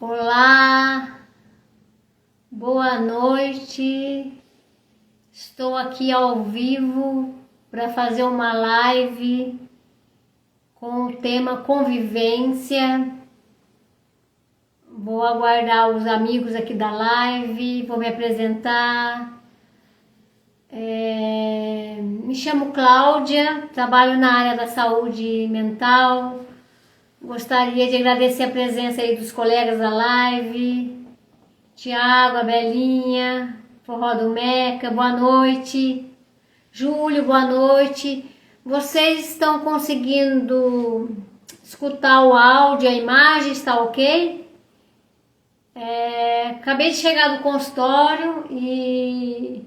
Olá, boa noite. Estou aqui ao vivo para fazer uma live com o tema convivência. Vou aguardar os amigos aqui da live, vou me apresentar. Me chamo Cláudia, trabalho na área da saúde mental. Gostaria de agradecer a presença aí dos colegas da live, Tiago, a Belinha, Forró do Meca, boa noite. Júlio, boa noite. Vocês estão conseguindo escutar o áudio, a imagem está ok? Acabei de chegar do consultório e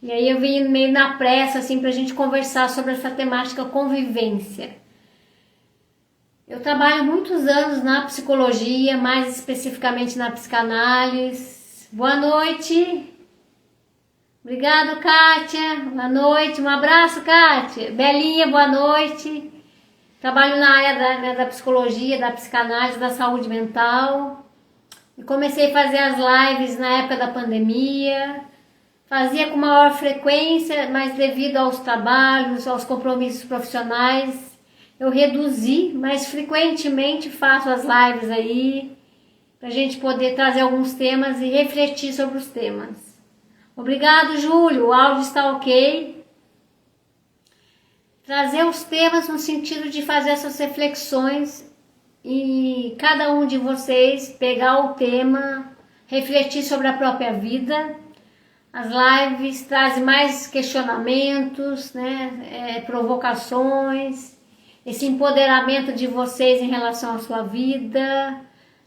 aí eu vim meio na pressa assim, para a gente conversar sobre essa temática convivência. Eu trabalho muitos anos na psicologia, mais especificamente na psicanálise. Boa noite. Obrigado, Kátia. Boa noite. Um abraço, Kátia. Belinha, boa noite. Trabalho na área da psicologia, da psicanálise, da saúde mental. E comecei a fazer as lives na época da pandemia. Fazia com maior frequência, mas devido aos trabalhos, aos compromissos profissionais, eu reduzi, mas frequentemente faço as lives aí, para a gente poder trazer alguns temas e refletir sobre os temas. Obrigado, Júlio, o áudio está ok. Trazer os temas no sentido de fazer essas reflexões e cada um de vocês pegar o tema, refletir sobre a própria vida. As lives trazem mais questionamentos, provocações, esse empoderamento de vocês em relação à sua vida,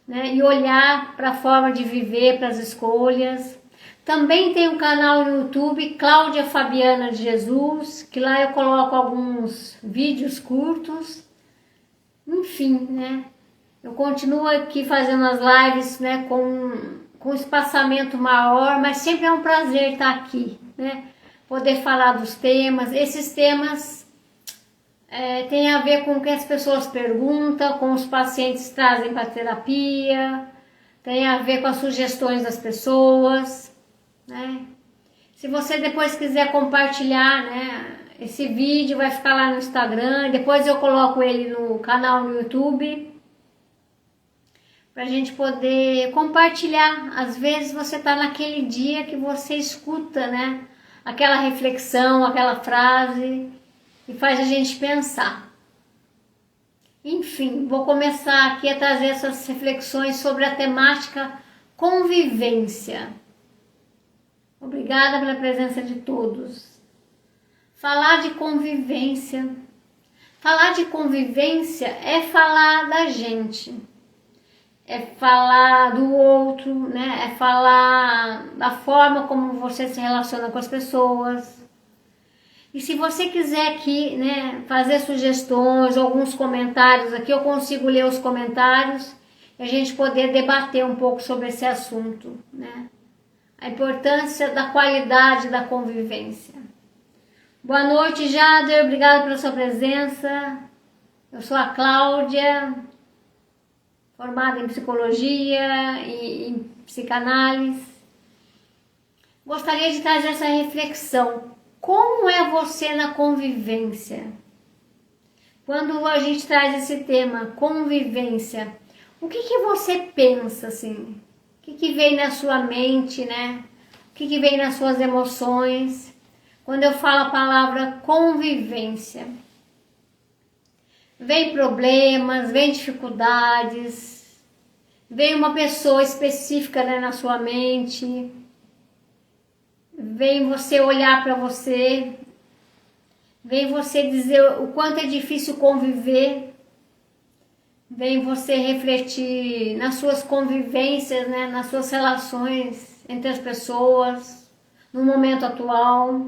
e olhar para a forma de viver, para as escolhas. Também tem um canal no YouTube, Cláudia Fabiana de Jesus, que lá eu coloco alguns vídeos curtos. Enfim, eu continuo aqui fazendo as lives, com espaçamento maior, mas sempre é um prazer estar aqui, poder falar dos temas. Esses temas tem a ver com o que as pessoas perguntam, com os pacientes trazem para a terapia, tem a ver com as sugestões das pessoas, Se você depois quiser compartilhar, esse vídeo vai ficar lá no Instagram, depois eu coloco ele no canal no YouTube, para a gente poder compartilhar. Às vezes você está naquele dia que você escuta, aquela reflexão, aquela frase, e faz a gente pensar. Enfim, vou começar aqui a trazer essas reflexões sobre a temática convivência. Obrigada pela presença de todos. Falar de convivência. Falar de convivência é falar da gente. É falar do outro, É falar da forma como você se relaciona com as pessoas. E se você quiser aqui, fazer sugestões, alguns comentários aqui, eu consigo ler os comentários e a gente poder debater um pouco sobre esse assunto, A importância da qualidade da convivência. Boa noite, Jader, obrigada pela sua presença. Eu sou a Cláudia, formada em psicologia e em psicanálise. Gostaria de trazer essa reflexão. Como é você na convivência? Quando a gente traz esse tema, convivência, o que você pensa, assim? O que vem na sua mente, O que vem nas suas emoções? Quando eu falo a palavra convivência. Vem problemas, vem dificuldades, vem uma pessoa específica, na sua mente. Vem você olhar para você, vem você dizer o quanto é difícil conviver, vem você refletir nas suas convivências, nas suas relações entre as pessoas, no momento atual.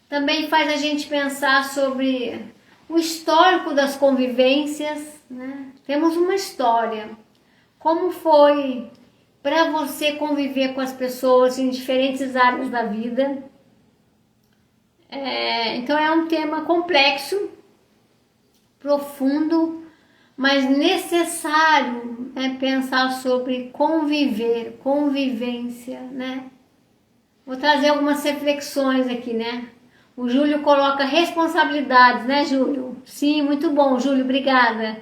Também faz a gente pensar sobre o histórico das convivências, Temos uma história. Como foi para você conviver com as pessoas em diferentes áreas da vida? Então é um tema complexo, profundo, mas necessário pensar sobre conviver, convivência, né? Vou trazer algumas reflexões aqui, né? O Júlio coloca responsabilidades, né, Júlio? Sim, muito bom, Júlio, obrigada.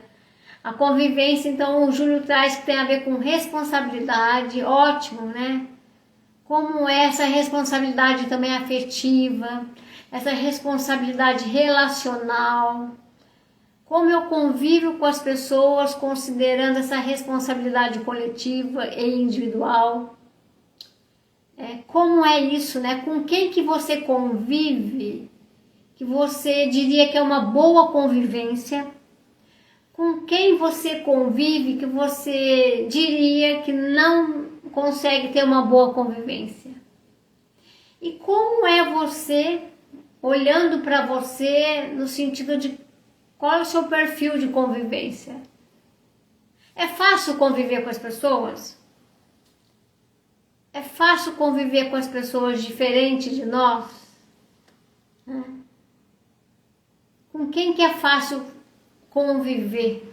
A convivência, então, o Júlio traz que tem a ver com responsabilidade, ótimo, né? Como é essa responsabilidade também afetiva, essa responsabilidade relacional, como eu convivo com as pessoas considerando essa responsabilidade coletiva e individual. Como é isso, né? Com quem que você convive, que você diria que é uma boa convivência, com quem você convive que você diria que não consegue ter uma boa convivência. E como é você olhando para você no sentido de qual é o seu perfil de convivência? É fácil conviver com as pessoas? É fácil conviver com as pessoas diferentes de nós? Com quem que é fácil conviver?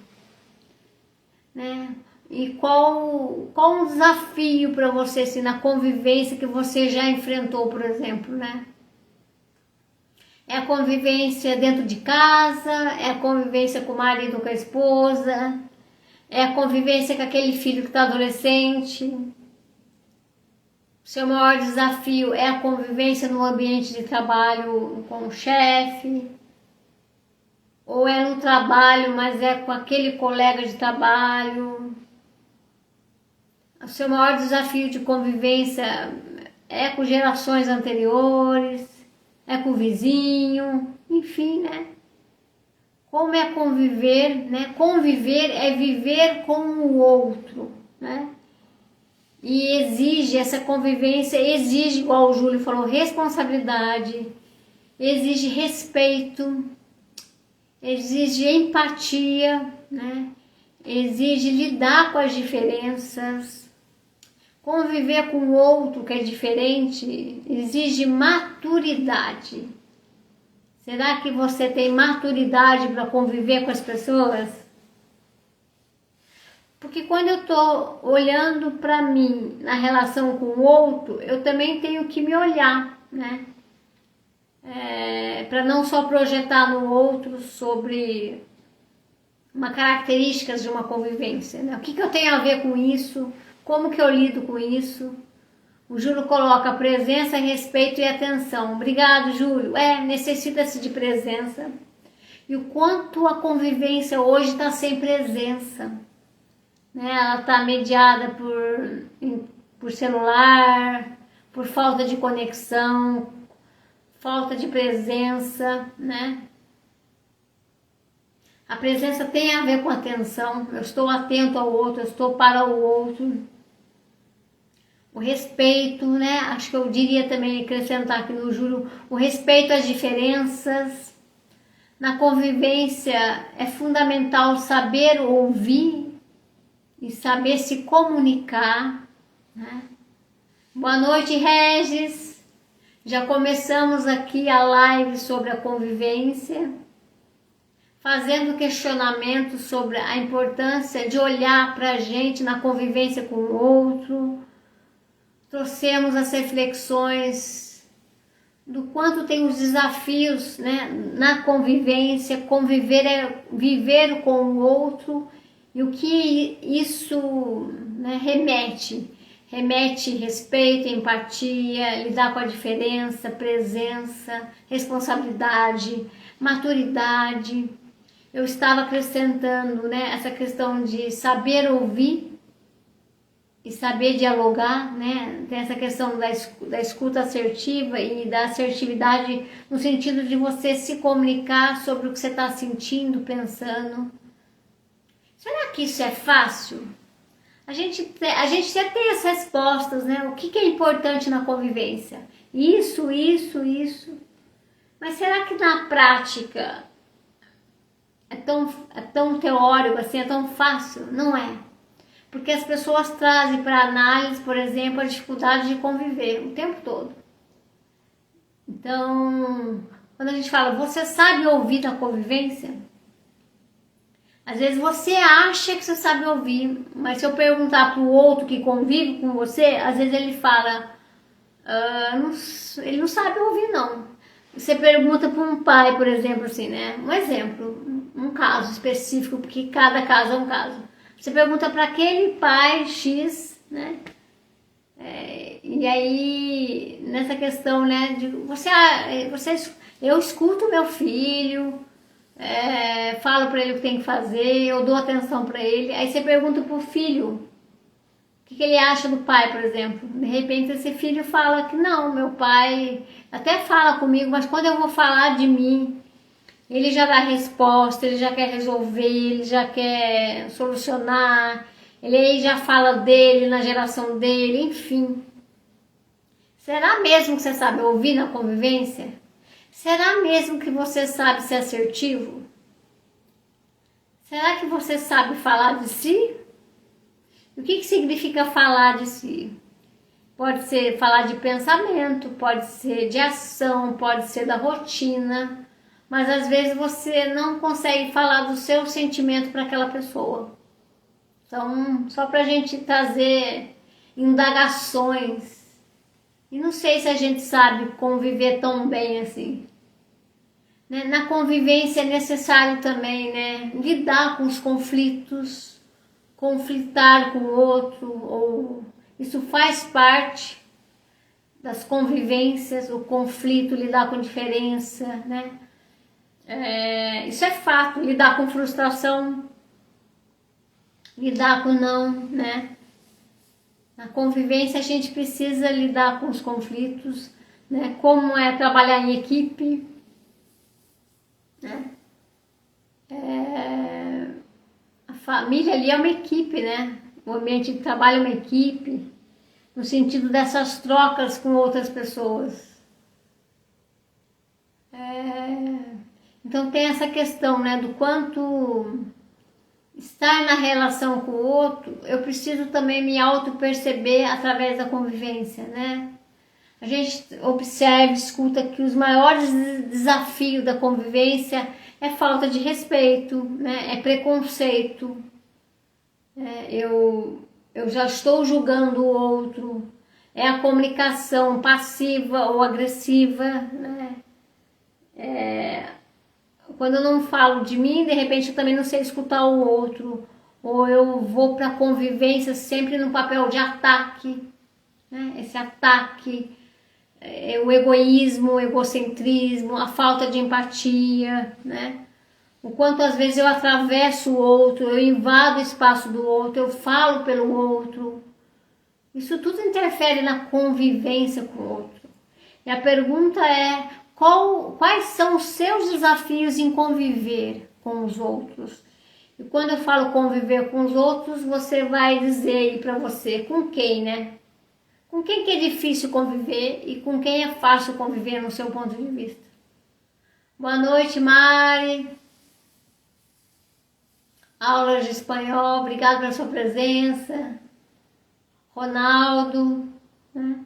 Né? E qual um desafio para você assim, na convivência que você já enfrentou, por exemplo, né? É a convivência dentro de casa, é a convivência com o marido, com a esposa, é a convivência com aquele filho que está adolescente. Seu maior desafio é a convivência no ambiente de trabalho com o chefe, ou é no trabalho, mas é com aquele colega de trabalho. O seu maior desafio de convivência é com gerações anteriores, é com o vizinho, enfim, né? Como é conviver, né? Conviver é viver com o outro, né? E exige, essa convivência exige, igual o Júlio falou, responsabilidade, exige respeito, exige empatia, né? Exige lidar com as diferenças, conviver com o outro que é diferente, exige maturidade. Será que você tem maturidade para conviver com as pessoas? Porque quando eu estou olhando para mim na relação com o outro, eu também tenho que me olhar, né? Para não só projetar no outro sobre uma características de uma convivência, né? O que eu tenho a ver com isso? Como que eu lido com isso? O Júlio coloca presença, respeito e atenção. Obrigado, Júlio. Necessita-se de presença. E o quanto a convivência hoje está sem presença, né? Ela está mediada por celular, por falta de conexão, falta de presença, né? A presença tem a ver com atenção, eu estou atento ao outro, eu estou para o outro. O respeito, né? Acho que eu diria também, acrescentar aqui no Júlio, o respeito às diferenças. Na convivência é fundamental saber ouvir e saber se comunicar, né? Boa noite, Regis. Já começamos aqui a live sobre a convivência, fazendo questionamento sobre a importância de olhar para a gente na convivência com o outro. Trouxemos as reflexões do quanto tem os desafios, né, na convivência. Conviver é viver com o outro e o que isso, né, remete. Remete respeito, empatia, lidar com a diferença, presença, responsabilidade, maturidade. Eu estava acrescentando, né, essa questão de saber ouvir e saber dialogar, né? Tem essa questão da escuta assertiva e da assertividade no sentido de você se comunicar sobre o que você está sentindo, pensando. Será que isso é fácil? A gente já tem as respostas, né? O que é importante na convivência? Isso. Mas será que na prática é tão teórico assim, é tão fácil? Não é. Porque as pessoas trazem para análise, por exemplo, a dificuldade de conviver o tempo todo. Então, quando a gente fala, você sabe ouvir na convivência? Às vezes você acha que você sabe ouvir, mas se eu perguntar para o outro que convive com você, às vezes ele fala, ele não sabe ouvir não. Você pergunta para um pai, por exemplo, assim, né? Um exemplo, um caso específico, porque cada caso é um caso. Você pergunta para aquele pai X, né? E aí, nessa questão, né, de eu escuto meu filho, falo para ele o que tem que fazer, eu dou atenção para ele. Aí você pergunta pro filho o que ele acha do pai, por exemplo. De repente esse filho fala que não, meu pai até fala comigo, mas quando eu vou falar de mim, ele já dá resposta, ele já quer resolver, ele já quer solucionar, ele aí já fala dele, na geração dele, enfim. Será mesmo que você sabe ouvir na convivência? Será mesmo que você sabe ser assertivo? Será que você sabe falar de si? O que significa falar de si? Pode ser falar de pensamento, pode ser de ação, pode ser da rotina, mas às vezes você não consegue falar do seu sentimento para aquela pessoa. Então, só para a gente trazer indagações. E não sei se a gente sabe conviver tão bem assim. Na convivência é necessário também, né, lidar com os conflitos, conflitar com o outro, isso faz parte das convivências, o conflito, lidar com diferença, né? Isso é fato, lidar com frustração, lidar com não, né? Na convivência a gente precisa lidar com os conflitos, né? Como é trabalhar em equipe, né? A família ali é uma equipe, né? O ambiente de trabalho é uma equipe, no sentido dessas trocas com outras pessoas. Então tem essa questão, né? Do quanto estar na relação com o outro, eu preciso também me auto-perceber através da convivência, né? A gente observa, escuta que os maiores desafios da convivência é falta de respeito, né? É preconceito. Eu já estou julgando o outro. É a comunicação passiva ou agressiva, né? Quando eu não falo de mim, de repente eu também não sei escutar o outro. Ou eu vou para a convivência sempre no papel de ataque, né? Esse ataque, o egoísmo, o egocentrismo, a falta de empatia, né? O quanto às vezes eu atravesso o outro, eu invado o espaço do outro, eu falo pelo outro. Isso tudo interfere na convivência com o outro. E a pergunta é, quais são os seus desafios em conviver com os outros? E quando eu falo conviver com os outros, você vai dizer aí para você, com quem, né? Com quem que é difícil conviver e com quem é fácil conviver no seu ponto de vista. Boa noite, Mari. Aulas de espanhol, obrigado pela sua presença. Ronaldo, né?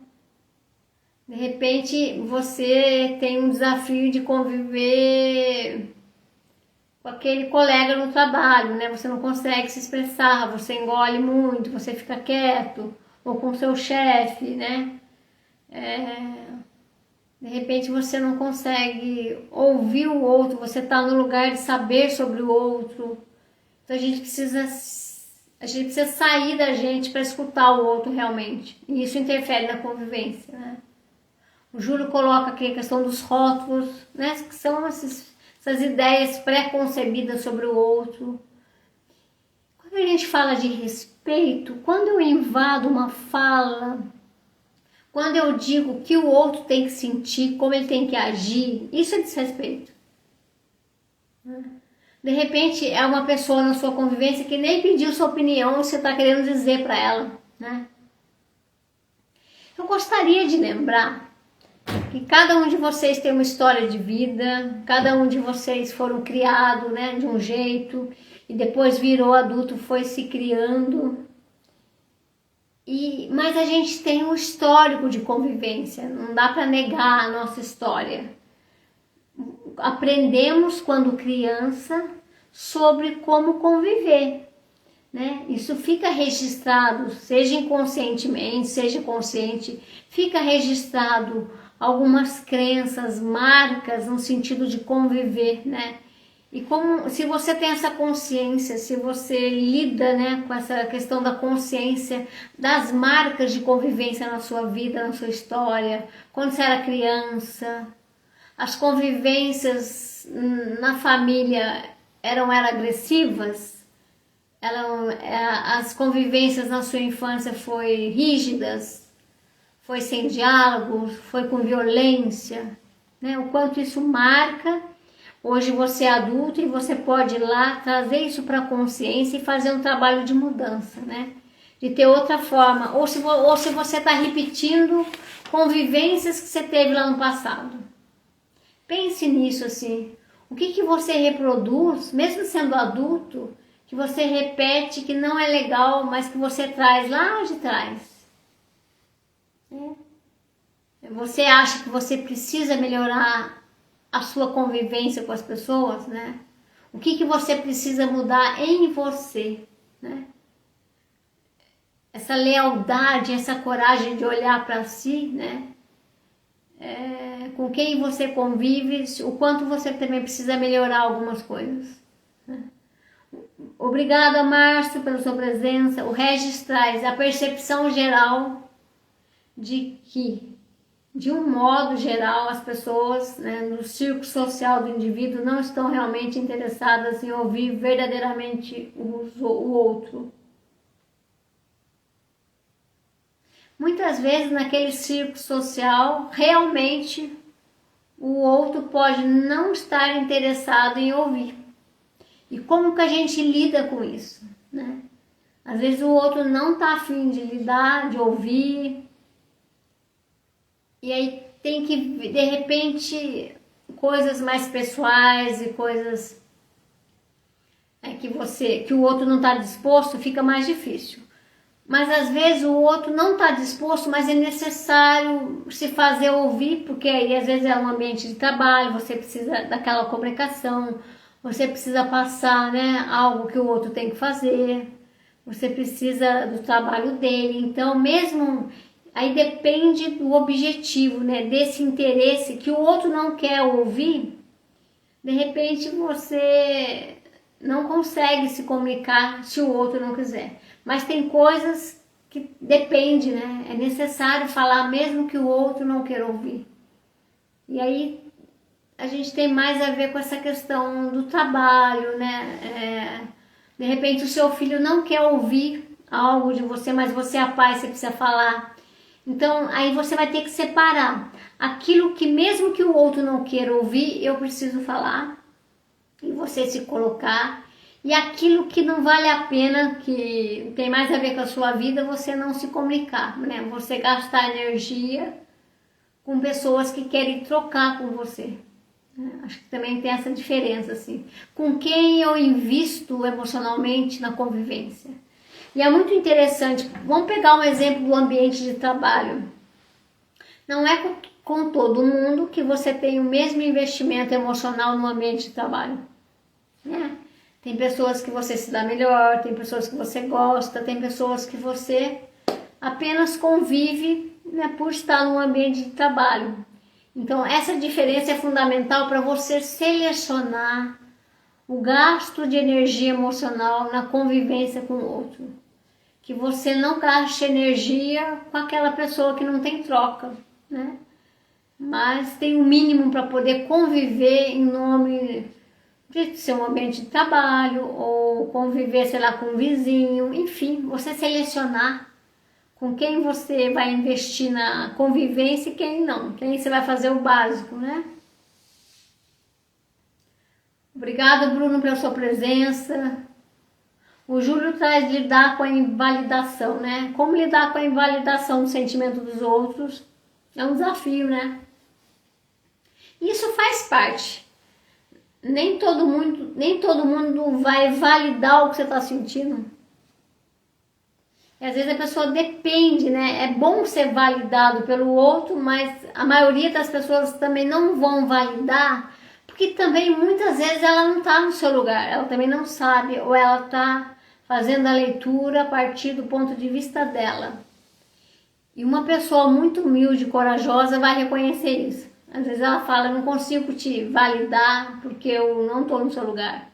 De repente você tem um desafio de conviver com aquele colega no trabalho, né? Você não consegue se expressar, você engole muito, você fica quieto, ou com seu chefe, né? De repente você não consegue ouvir o outro, você está no lugar de saber sobre o outro. Então a gente precisa sair da gente para escutar o outro realmente. E isso interfere na convivência, né? O Júlio coloca aqui a questão dos rótulos, né? Que são essas ideias pré-concebidas sobre o outro. Quando a gente fala de respeito, quando eu invado uma fala, quando eu digo o que o outro tem que sentir, como ele tem que agir, isso é desrespeito. De repente é uma pessoa na sua convivência que nem pediu sua opinião, você está querendo dizer para ela, né? Eu gostaria de lembrar que cada um de vocês tem uma história de vida, cada um de vocês foram criados, né, de um jeito, e depois virou adulto, foi se criando. Mas a gente tem um histórico de convivência, não dá para negar a nossa história. Aprendemos quando criança, sobre como conviver, né? Isso fica registrado, seja inconscientemente, seja consciente, fica registrado algumas crenças, marcas no sentido de conviver, né? E como, se você tem essa consciência, se você lida, né, com essa questão da consciência, das marcas de convivência na sua vida, na sua história, quando você era criança, as convivências na família eram agressivas, as convivências na sua infância foi rígidas, foi sem diálogo, foi com violência, né? O quanto isso marca. Hoje você é adulto e você pode ir lá trazer isso para a consciência e fazer um trabalho de mudança, né? De ter outra forma. Ou se você está repetindo convivências que você teve lá no passado. Pense nisso assim. O que você reproduz, mesmo sendo adulto, que você repete que não é legal, mas que você traz lá de trás. Você acha que você precisa melhorar a sua convivência com as pessoas, né? O que você precisa mudar em você, né? Essa lealdade, essa coragem de olhar para si, né? Com quem você convive, o quanto você também precisa melhorar algumas coisas, né? Obrigada, Márcio, pela sua presença. O Regis traz a percepção geral de que, de um modo geral, as pessoas, né, no círculo social do indivíduo não estão realmente interessadas em ouvir verdadeiramente o outro. Muitas vezes naquele círculo social, realmente o outro pode não estar interessado em ouvir. E como que a gente lida com isso, né? Às vezes o outro não está afim de lidar, de ouvir. E aí tem que, de repente, coisas mais pessoais e coisas que o outro não está disposto, fica mais difícil. Mas às vezes o outro não está disposto, mas é necessário se fazer ouvir, porque aí às vezes é um ambiente de trabalho, você precisa daquela comunicação, você precisa passar, né, algo que o outro tem que fazer, você precisa do trabalho dele. Então mesmo aí depende do objetivo, né, desse interesse que o outro não quer ouvir, de repente você não consegue se comunicar se o outro não quiser. Mas tem coisas que depende, né? É necessário falar mesmo que o outro não queira ouvir. E aí a gente tem mais a ver com essa questão do trabalho, né? De repente o seu filho não quer ouvir algo de você, mas você é pai, você precisa falar. Então aí você vai ter que separar aquilo que mesmo que o outro não queira ouvir, eu preciso falar. E você se colocar. E aquilo que não vale a pena, que tem mais a ver com a sua vida, você não se comunicar, né? Você gastar energia com pessoas que querem trocar com você. Acho que também tem essa diferença, assim. Com quem eu invisto emocionalmente na convivência. E é muito interessante. Vamos pegar um exemplo do ambiente de trabalho. Não é com todo mundo que você tem o mesmo investimento emocional no ambiente de trabalho, né? Tem pessoas que você se dá melhor, tem pessoas que você gosta, tem pessoas que você apenas convive, né, por estar num ambiente de trabalho. Então essa diferença é fundamental para você selecionar o gasto de energia emocional na convivência com o outro. Que você não gaste energia com aquela pessoa que não tem troca, né? Mas tem um mínimo para poder conviver em nome de ser um ambiente de trabalho, ou conviver, sei lá, com um vizinho, enfim, você selecionar com quem você vai investir na convivência e quem não, quem você vai fazer o básico, né? Obrigada, Bruno, pela sua presença. O Júlio traz lidar com a invalidação, né? Como lidar com a invalidação do sentimento dos outros é um desafio, né? Isso faz parte. Nem todo mundo vai validar o que você está sentindo. E às vezes a pessoa depende, né? É bom ser validado pelo outro, mas a maioria das pessoas também não vão validar, porque porque também muitas vezes ela não está no seu lugar, ela também não sabe, ou ela está fazendo a leitura a partir do ponto de vista dela. E uma pessoa muito humilde e corajosa vai reconhecer isso. Às vezes ela fala, eu não consigo te validar porque eu não estou no seu lugar.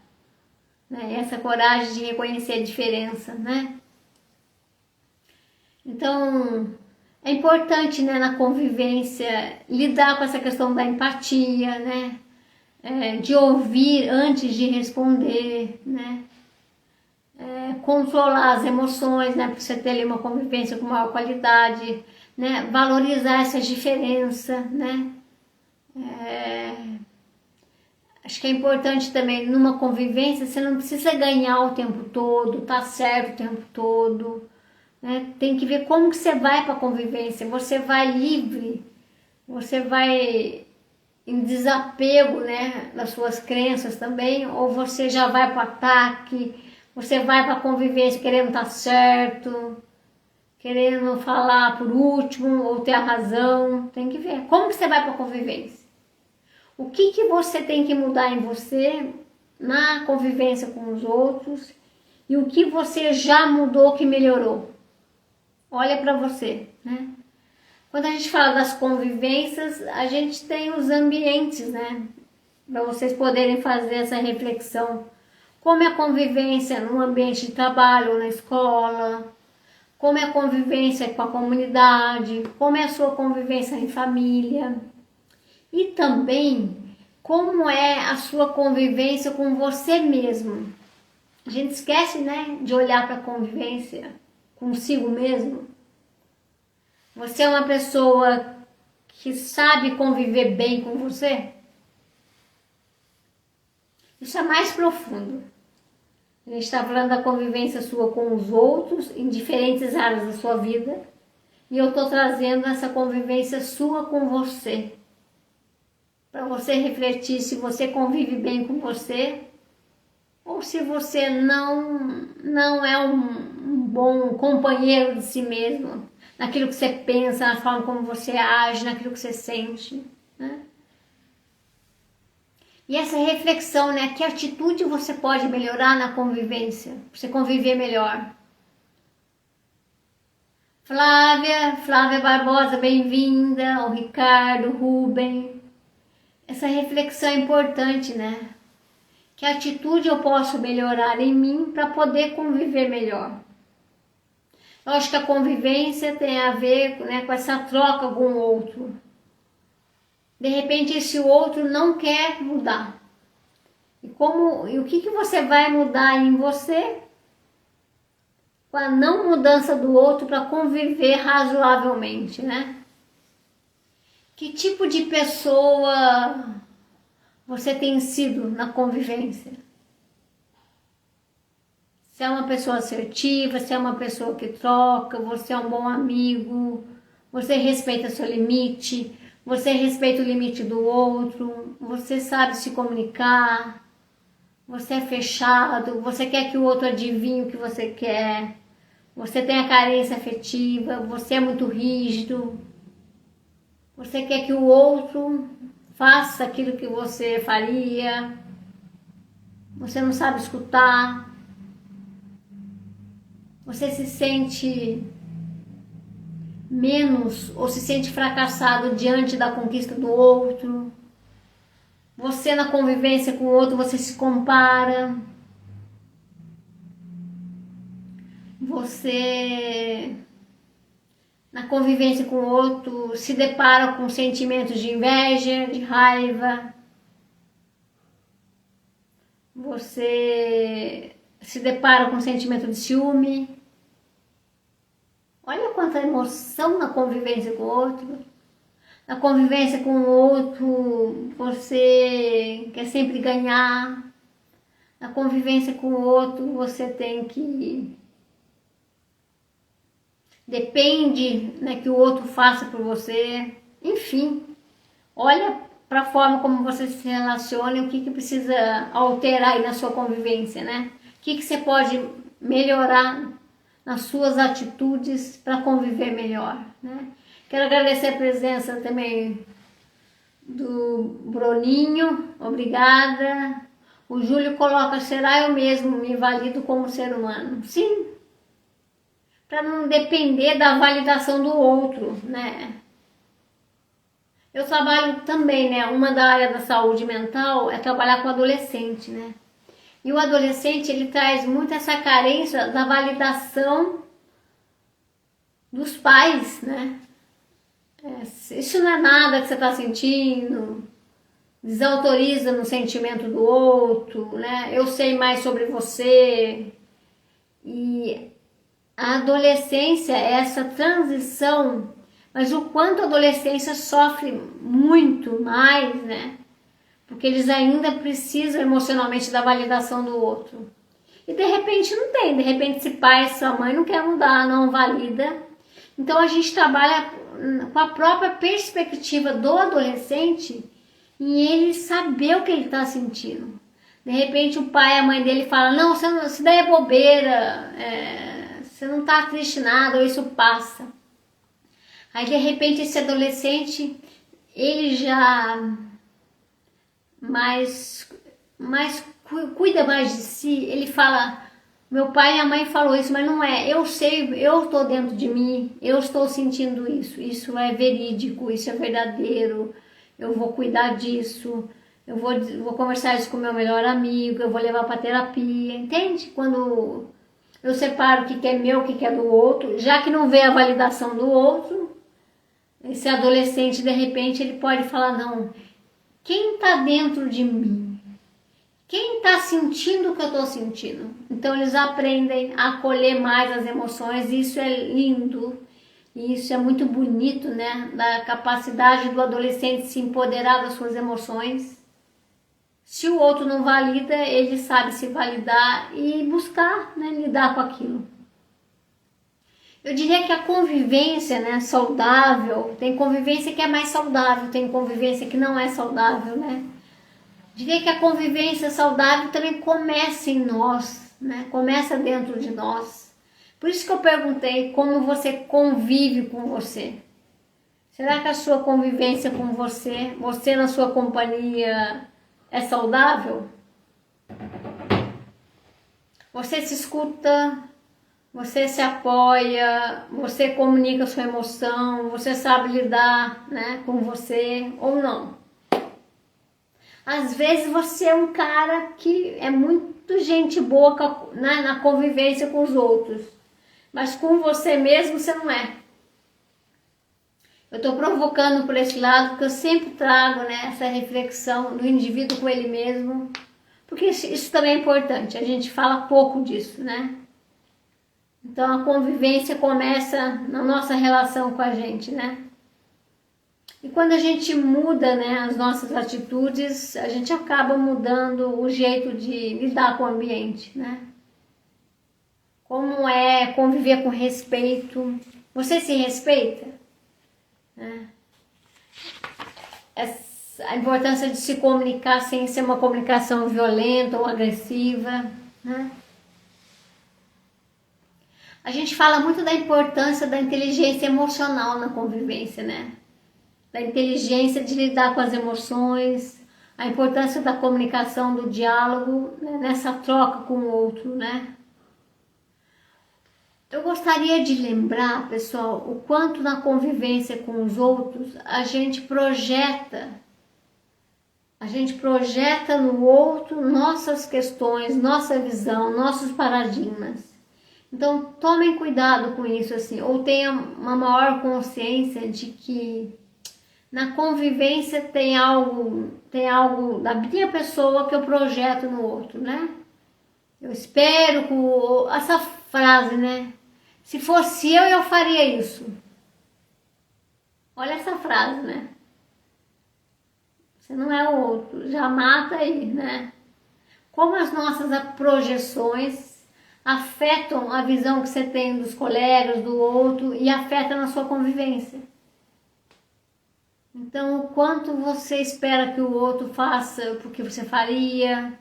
Né? Essa coragem de reconhecer a diferença, né? Então, é importante, né, na convivência lidar com essa questão da empatia, né? De ouvir antes de responder, né? Controlar as emoções, né? Para você ter ali uma convivência com maior qualidade, né? Valorizar essa diferença, né? Acho que é importante também numa convivência, você não precisa ganhar o tempo todo, tá certo o tempo todo, né? Tem que ver como que você vai para a convivência, você vai livre, você vai em desapego, né, das suas crenças também, ou você já vai para o ataque, você vai para a convivência querendo estar certo, querendo falar por último ou ter a razão. Tem que ver como que você vai para a convivência. O que que você tem que mudar em você na convivência com os outros e o que você já mudou que melhorou. Olha para você, né? Quando a gente fala das convivências, a gente tem os ambientes, né? Para vocês poderem fazer essa reflexão. Como é a convivência no ambiente de trabalho, na escola, como é a convivência com a comunidade, como é a sua convivência em família. E também como é a sua convivência com você mesmo. A gente esquece, né, de olhar para a convivência consigo mesmo. Você é uma pessoa que sabe conviver bem com você? Isso é mais profundo. A gente está falando da convivência sua com os outros em diferentes áreas da sua vida. E eu estou trazendo essa convivência sua com você. Para você refletir se você convive bem com você ou se você não é um bom companheiro de si mesmo, naquilo que você pensa, na forma como você age, naquilo que você sente, né? E essa reflexão, né? Que atitude você pode melhorar na convivência, para você conviver melhor. Flávia Barbosa, bem-vinda, o Ricardo, Rubem. Essa reflexão é importante, né? Que atitude eu posso melhorar em mim para poder conviver melhor. Eu acho que a convivência tem a ver, né, com essa troca com o outro. De repente esse outro não quer mudar. E o que você vai mudar em você com a não mudança do outro para conviver razoavelmente, né? Que tipo de pessoa você tem sido na convivência? Se é uma pessoa assertiva, se é uma pessoa que troca, você é um bom amigo, você respeita seu limite, você respeita o limite do outro, você sabe se comunicar, você é fechado, você quer que o outro adivinhe o que você quer, você tem a carência afetiva, você é muito rígido, você quer que o outro faça aquilo que você faria, você não sabe escutar, você se sente menos ou se sente fracassado diante da conquista do outro, você na convivência com o outro, você se compara, você na convivência com o outro se depara com sentimentos de inveja, de raiva, você se depara com sentimento de ciúme. Olha quanta emoção na convivência com o outro. Na convivência com o outro, você quer sempre ganhar. Na convivência com o outro, você tem que... Depende, né, que o outro faça por você. Enfim, olha para a forma como você se relaciona e o que precisa alterar aí na sua convivência, né? O que você pode melhorar nas suas atitudes para conviver melhor, né? Quero agradecer a presença também do Bruninho, obrigada. O Júlio coloca, será eu mesmo me valido como ser humano? Sim, para não depender da validação do outro, né? Eu trabalho também, né? Uma da área da saúde mental é trabalhar com adolescente, né? E o adolescente, ele traz muito essa carência da validação dos pais, né? Isso não é nada que você está sentindo, desautoriza no sentimento do outro, né? Eu sei mais sobre você. E a adolescência é essa transição, mas o quanto a adolescência sofre muito mais, né? Porque eles ainda precisam emocionalmente da validação do outro. E de repente não tem, de repente esse pai, essa mãe não quer mudar, não valida. Então a gente trabalha com a própria perspectiva do adolescente e ele saber o que ele está sentindo. De repente o pai, a mãe dele fala, não, isso daí é bobeira, você não está triste nada, ou isso passa. Aí de repente esse adolescente, ele já cuida mais de si, ele fala, meu pai e a mãe falou isso, mas não é, eu sei, eu estou dentro de mim, eu estou sentindo isso é verídico, isso é verdadeiro, eu vou cuidar disso, eu vou conversar isso com o meu melhor amigo, eu vou levar para terapia, entende? Quando eu separo o que é meu, o que é do outro, já que não vê a validação do outro, esse adolescente, de repente, ele pode falar, não, quem está dentro de mim? Quem está sentindo o que eu estou sentindo? Então eles aprendem a acolher mais as emoções, e isso é lindo, e isso é muito bonito, né? Da capacidade do adolescente se empoderar das suas emoções. Se o outro não valida, ele sabe se validar e buscar, né, lidar com aquilo. Eu diria que a convivência, né, saudável, tem convivência que é mais saudável, tem convivência que não é saudável, né? Diria que a convivência saudável também começa em nós, né? Começa dentro de nós. Por isso que eu perguntei como você convive com você. Será que a sua convivência com você na sua companhia é saudável? Você se escuta, você se apoia, você comunica a sua emoção, você sabe lidar, né, com você ou não? Às vezes você é um cara que é muito gente boa, né, na convivência com os outros, mas com você mesmo você não é. Eu estou provocando por esse lado porque eu sempre trago, né, essa reflexão do indivíduo com ele mesmo, porque isso também é importante, a gente fala pouco disso, né? Então a convivência começa na nossa relação com a gente, né? E quando a gente muda, né, as nossas atitudes, a gente acaba mudando o jeito de lidar com o ambiente, né? Como é conviver com respeito. Você se respeita? Né? A importância de se comunicar sem ser uma comunicação violenta ou agressiva, né? A gente fala muito da importância da inteligência emocional na convivência, né? Da inteligência de lidar com as emoções, a importância da comunicação, do diálogo, né, nessa troca com o outro, né? Eu gostaria de lembrar, pessoal, o quanto na convivência com os outros a gente projeta no outro nossas questões, nossa visão, nossos paradigmas. Então tomem cuidado com isso, assim, ou tenham uma maior consciência de que na convivência tem algo da minha pessoa que eu projeto no outro, né? Eu espero que essa frase, né? Se fosse eu faria isso. Olha essa frase, né? Você não é o outro, já mata aí, né? Como as nossas projeções afetam a visão que você tem dos colegas, do outro e afetam na sua convivência. Então, o quanto você espera que o outro faça porque você faria,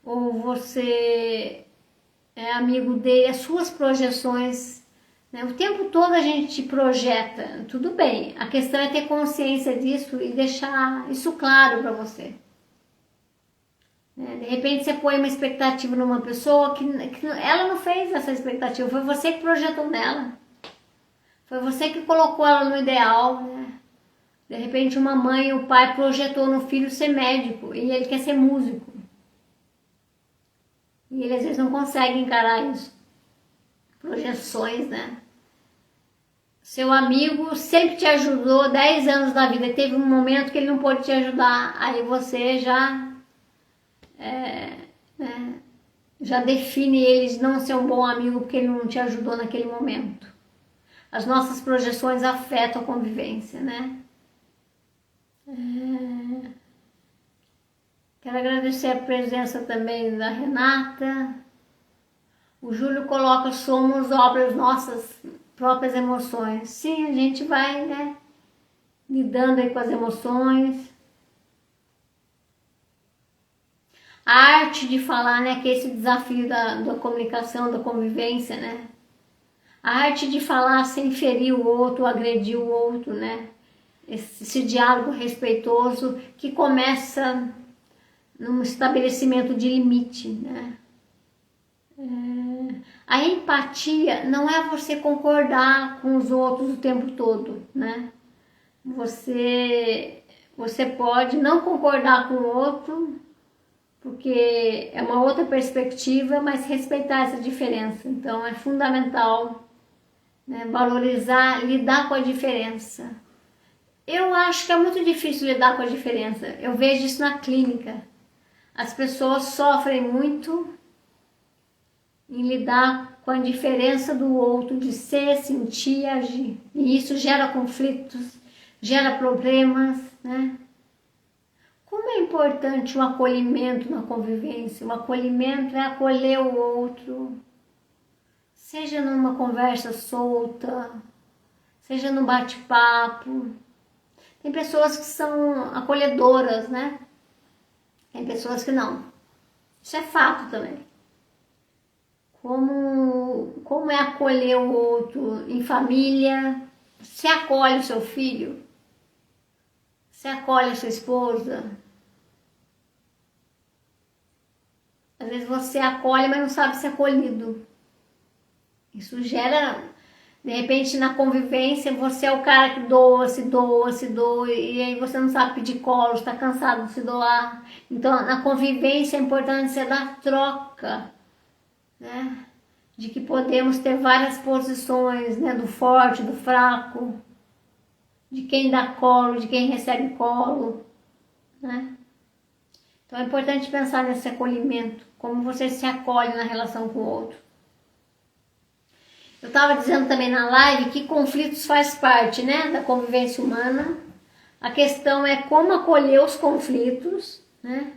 ou você é amigo dele, as suas projeções né? O tempo todo a gente projeta, tudo bem, a questão é ter consciência disso e deixar isso claro para você. De repente você põe uma expectativa numa pessoa que ela não fez essa expectativa, foi você que projetou nela. Foi você que colocou ela no ideal, né? De repente uma mãe e o pai projetou no filho ser médico e ele quer ser músico. E ele às vezes não consegue encarar isso. Projeções, né? Seu amigo sempre te ajudou 10 anos da vida e teve um momento que ele não pôde te ajudar. Aí você já define ele de não ser um bom amigo porque ele não te ajudou naquele momento. As nossas projeções afetam a convivência, né? Quero agradecer a presença também da Renata. O Júlio coloca, somos obras nossas próprias emoções. Sim, a gente vai, né, lidando aí com as emoções. A arte de falar, né, que é esse desafio da comunicação, da convivência, né? A arte de falar sem ferir o outro, agredir o outro, né? Esse diálogo respeitoso que começa num estabelecimento de limite, né? A empatia não é você concordar com os outros o tempo todo, né? Você pode não concordar com o outro, porque é uma outra perspectiva, mas respeitar essa diferença. Então é fundamental, né, valorizar, lidar com a diferença. Eu acho que é muito difícil lidar com a diferença. Eu vejo isso na clínica. As pessoas sofrem muito em lidar com a diferença do outro, de ser, sentir, agir. E isso gera conflitos, gera problemas, né? Como é importante o acolhimento na convivência. O acolhimento é acolher o outro, seja numa conversa solta, seja num bate-papo. Tem pessoas que são acolhedoras, né? Tem pessoas que não. Isso é fato também. Como é acolher o outro em família? Você acolhe o seu filho? Você acolhe a sua esposa? Às vezes você acolhe, mas não sabe ser acolhido. Isso gera, de repente, na convivência, você é o cara que doa, se doa, e aí você não sabe pedir colo, está cansado de se doar. Então, na convivência é importante você dar troca, né? De que podemos ter várias posições, né? Do forte, do fraco, de quem dá colo, de quem recebe colo, né? Então é importante pensar nesse acolhimento, como você se acolhe na relação com o outro. Eu estava dizendo também na live que conflitos faz parte, né, da convivência humana. A questão é como acolher os conflitos, né,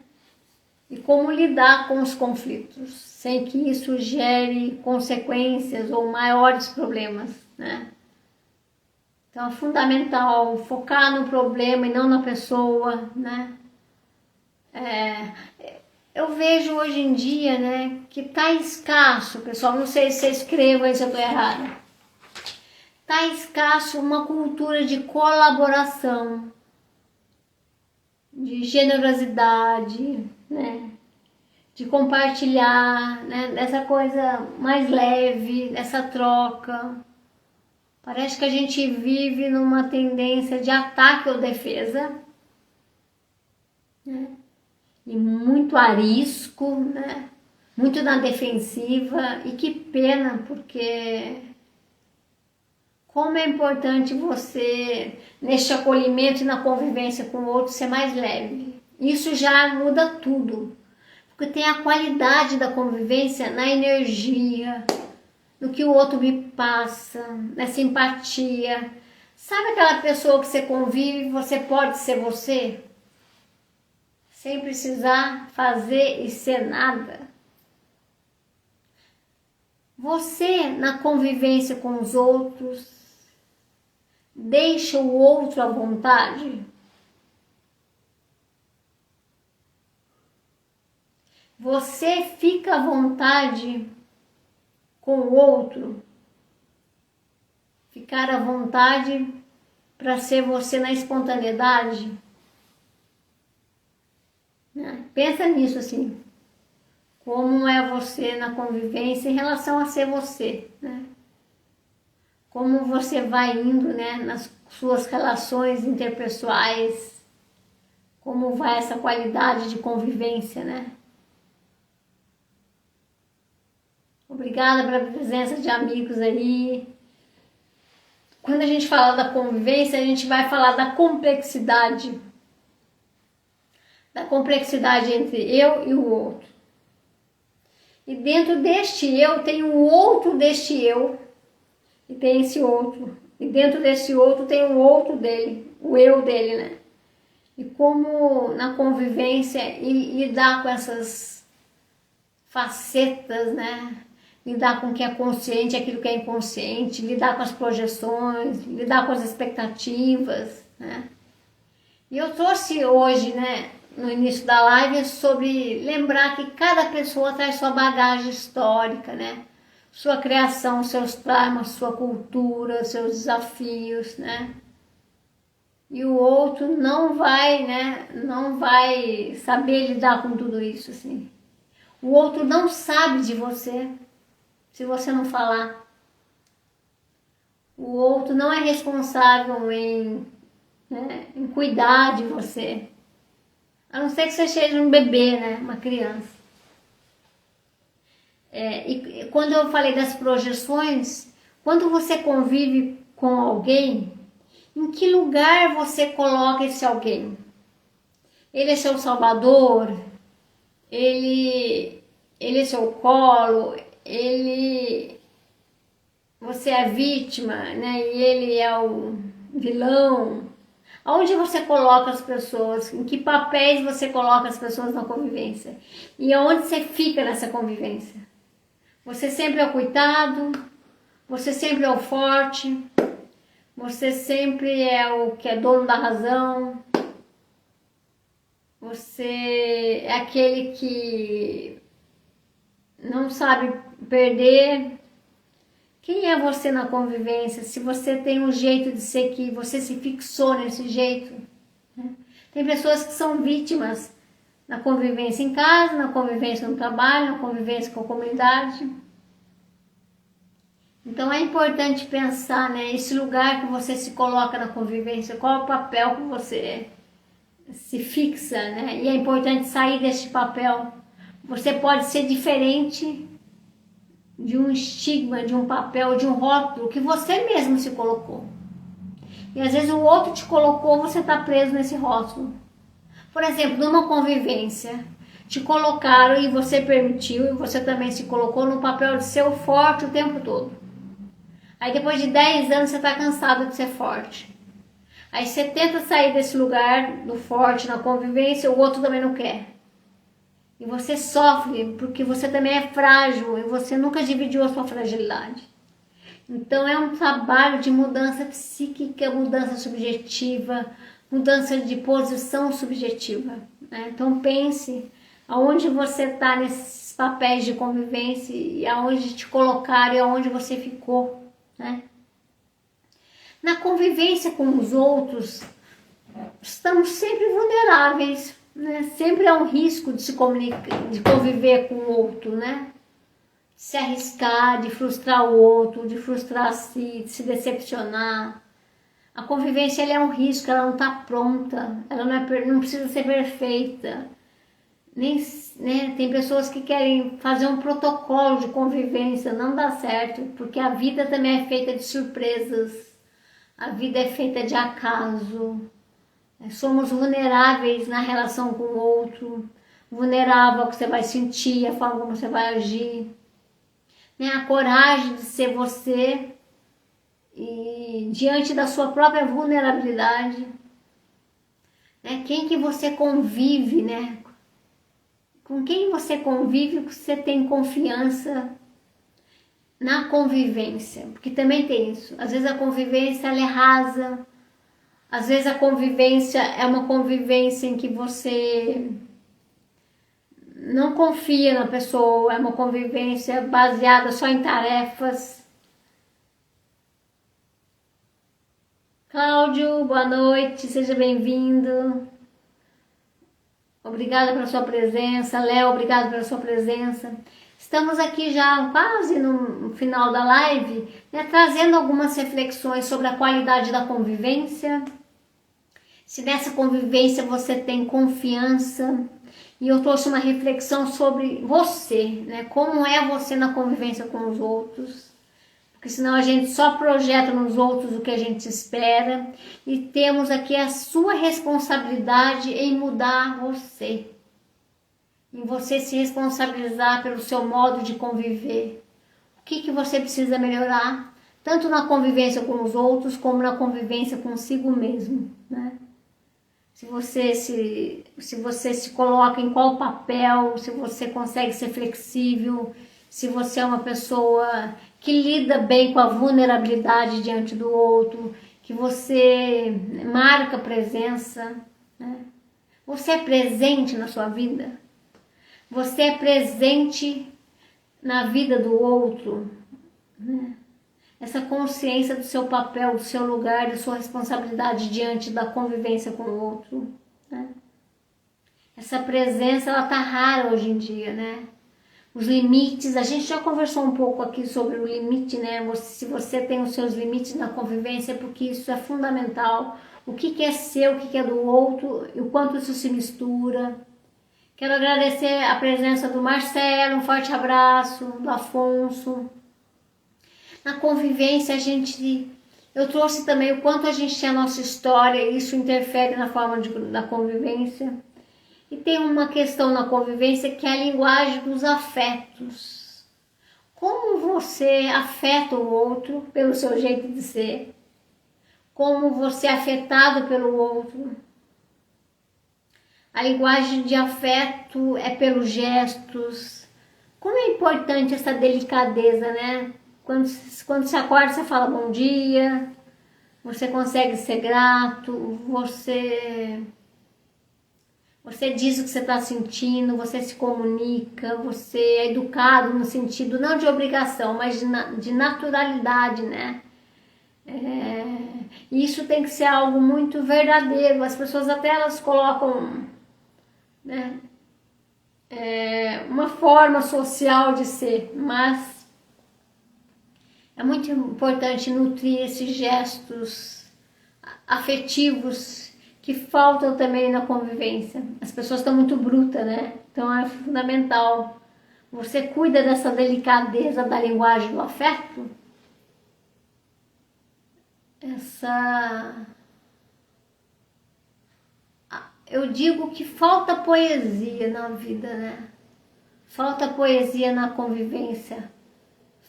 e como lidar com os conflitos, sem que isso gere consequências ou maiores problemas, né. Então é fundamental focar no problema e não na pessoa, né. Eu vejo hoje em dia, né, que tá escasso, pessoal, não sei se você escreva aí se eu tô errada. Tá escasso uma cultura de colaboração, de generosidade, né, de compartilhar, né, dessa coisa mais leve, dessa troca. Parece que a gente vive numa tendência de ataque ou defesa, né? E muito arisco, né? Muito na defensiva, e que pena, porque como é importante você, neste acolhimento e na convivência com o outro, ser mais leve. Isso já muda tudo, porque tem a qualidade da convivência na energia, no que o outro me passa, na simpatia. Sabe aquela pessoa que você convive, você pode ser você? Sem precisar fazer e ser nada. Você, na convivência com os outros, deixa o outro à vontade? Você fica à vontade com o outro? ficar à vontade para ser você na espontaneidade? Né? Pensa nisso assim. Como é você na convivência em relação a ser você, né? Como você vai indo, né, nas suas relações interpessoais, como vai essa qualidade de convivência, né? Obrigada pela presença de amigos aí. Quando a gente fala da convivência, a gente vai falar da complexidade entre eu e o outro. E dentro deste eu tem um outro deste eu, e tem esse outro. E dentro desse outro tem um outro dele, o eu dele, né? E como na convivência lidar com essas facetas, né? Lidar com o que é consciente, aquilo que é inconsciente, lidar com as projeções, lidar com as expectativas, né? E eu trouxe hoje, né, no início da live, sobre lembrar que cada pessoa traz sua bagagem histórica, né? Sua criação, seus traumas, sua cultura, seus desafios, né? E o outro não vai, né? Não vai saber lidar com tudo isso, assim. O outro não sabe de você, se você não falar. O outro não é responsável em, né, em cuidar de você. A não ser que você seja um bebê, né? Uma criança. E quando eu falei das projeções, quando você convive com alguém, em que lugar você coloca esse alguém? Ele é seu salvador? Ele é seu colo? Você é a vítima, né? E ele é o vilão? Aonde você coloca as pessoas? Em que papéis você coloca as pessoas na convivência? E aonde você fica nessa convivência? Você sempre é o coitado? Você sempre é o forte? Você sempre é o que é dono da razão? Você é aquele que não sabe perder? Quem é você na convivência? Se você tem um jeito de ser que você se fixou nesse jeito, né? Tem pessoas que são vítimas na convivência em casa, na convivência no trabalho, na convivência com a comunidade. Então é importante pensar, né, esse lugar que você se coloca na convivência, qual é o papel que você se fixa, né? E é importante sair desse papel. Você pode ser diferente de um estigma, de um papel, de um rótulo que você mesmo se colocou. E às vezes o outro te colocou, você está preso nesse rótulo. Por exemplo, numa convivência, te colocaram e você permitiu, e você também se colocou no papel de ser o forte o tempo todo. Aí depois de 10 anos você está cansado de ser forte. Aí você tenta sair desse lugar do forte na convivência, o outro também não quer. E você sofre porque você também é frágil e você nunca dividiu a sua fragilidade. Então é um trabalho de mudança psíquica, mudança subjetiva, mudança de posição subjetiva, né? Então pense aonde você está nesses papéis de convivência e aonde te colocaram e aonde você ficou, né? Na convivência com os outros, estamos sempre vulneráveis, né? Sempre há um risco de se comunicar, de conviver com o outro, né? De se arriscar, de frustrar o outro, de frustrar si, de se decepcionar. A convivência ela é um risco, ela não está pronta, ela não precisa ser perfeita. Nem, né? Tem pessoas que querem fazer um protocolo de convivência, não dá certo, porque a vida também é feita de surpresas, a vida é feita de acaso. Somos vulneráveis na relação com o outro, vulnerável ao que você vai sentir, a forma como você vai agir, né? A coragem de ser você e diante da sua própria vulnerabilidade, né? Quem que você convive, né? Com quem você convive, que você tem confiança na convivência, porque também tem isso. Às vezes a convivência ela é rasa, às vezes a convivência é uma convivência em que você não confia na pessoa, é uma convivência baseada só em tarefas. Cláudio, boa noite, seja bem-vindo. Obrigada pela sua presença. Léo, obrigado pela sua presença. Estamos aqui já quase no final da live, né, trazendo algumas reflexões sobre a qualidade da convivência. Se nessa convivência você tem confiança. E eu trouxe uma reflexão sobre você, né? Como é você na convivência com os outros. Porque senão a gente só projeta nos outros o que a gente espera. E temos aqui a sua responsabilidade em mudar você. Em você se responsabilizar pelo seu modo de conviver. O que você precisa melhorar? Tanto na convivência com os outros, como na convivência consigo mesmo, né? Se você se coloca em qual papel, se você consegue ser flexível, se você é uma pessoa que lida bem com a vulnerabilidade diante do outro, que você marca presença, né? Você é presente na sua vida? Você é presente na vida do outro, né? Essa consciência do seu papel, do seu lugar, da sua responsabilidade diante da convivência com o outro, né? Essa presença, ela tá rara hoje em dia, né? Os limites, a gente já conversou um pouco aqui sobre o limite, né? Se você tem os seus limites na convivência, é porque isso é fundamental. O que é seu, o que é do outro, e o quanto isso se mistura. Quero agradecer a presença do Marcelo, um forte abraço, do Afonso. Na convivência, eu trouxe também o quanto a gente tem a nossa história, e isso interfere na forma da convivência. E tem uma questão na convivência que é a linguagem dos afetos. Como você afeta o outro pelo seu jeito de ser? Como você é afetado pelo outro? A linguagem de afeto é pelos gestos. Como é importante essa delicadeza, né? Quando você acorda, você fala bom dia, você consegue ser grato, você diz o que você está sentindo, você se comunica, você é educado no sentido não de obrigação, mas de naturalidade, né? Isso tem que ser algo muito verdadeiro. As pessoas até elas colocam, né, uma forma social de ser, mas é muito importante nutrir esses gestos afetivos que faltam também na convivência. As pessoas estão muito brutas, né? Então é fundamental. Você cuida dessa delicadeza da linguagem do afeto? Eu digo que falta poesia na vida, né? Falta poesia na convivência.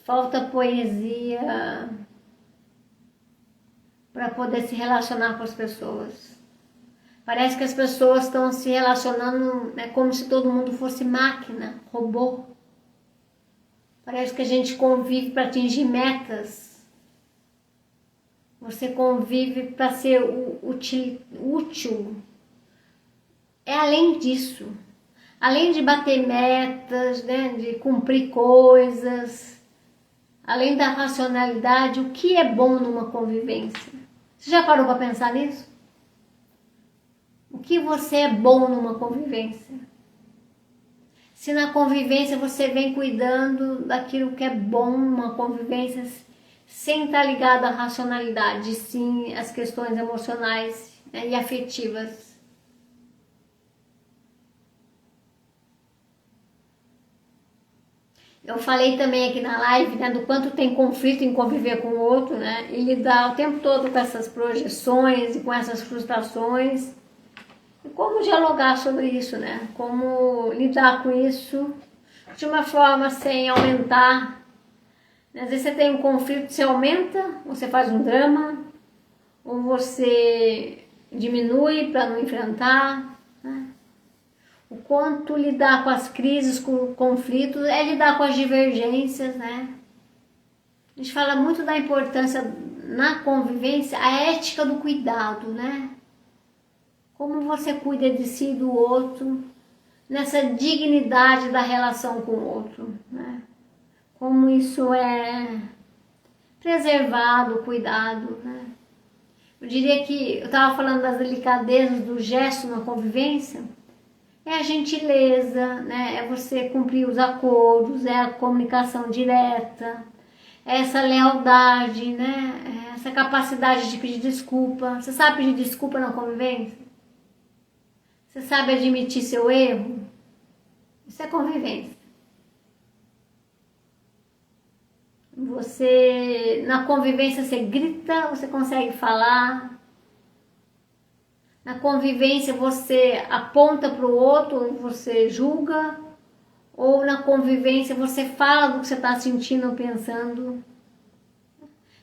Falta poesia para poder se relacionar com as pessoas. Parece que as pessoas estão se relacionando, né, como se todo mundo fosse máquina, robô. Parece que a gente convive para atingir metas. Você convive para ser útil. É além disso. Além de bater metas, né, de cumprir coisas, além da racionalidade, o que é bom numa convivência? Você já parou para pensar nisso? O que você é bom numa convivência? Se na convivência você vem cuidando daquilo que é bom numa convivência, sem estar ligado à racionalidade, sim às questões emocionais, né, e afetivas. Eu falei também aqui na live, né, do quanto tem conflito em conviver com o outro, né, e lidar o tempo todo com essas projeções e com essas frustrações. E como dialogar sobre isso, né? Como lidar com isso de uma forma sem aumentar. Às vezes você tem um conflito, você aumenta, você faz um drama, ou você diminui para não enfrentar, né? O quanto lidar com as crises, com conflitos, é lidar com as divergências, né? A gente fala muito da importância na convivência, a ética do cuidado, né? Como você cuida de si e do outro, nessa dignidade da relação com o outro, né? Como isso é preservado, cuidado, né? Eu diria que eu estava falando das delicadezas do gesto na convivência. É a gentileza, né? É você cumprir os acordos, é a comunicação direta, é essa lealdade, né? É essa capacidade de pedir desculpa. Você sabe pedir desculpa na convivência? Você sabe admitir seu erro? Isso é convivência. Você, na convivência, você grita, você consegue falar. Na convivência, você aponta para o outro, você julga. Ou na convivência, você fala do que você está sentindo ou pensando.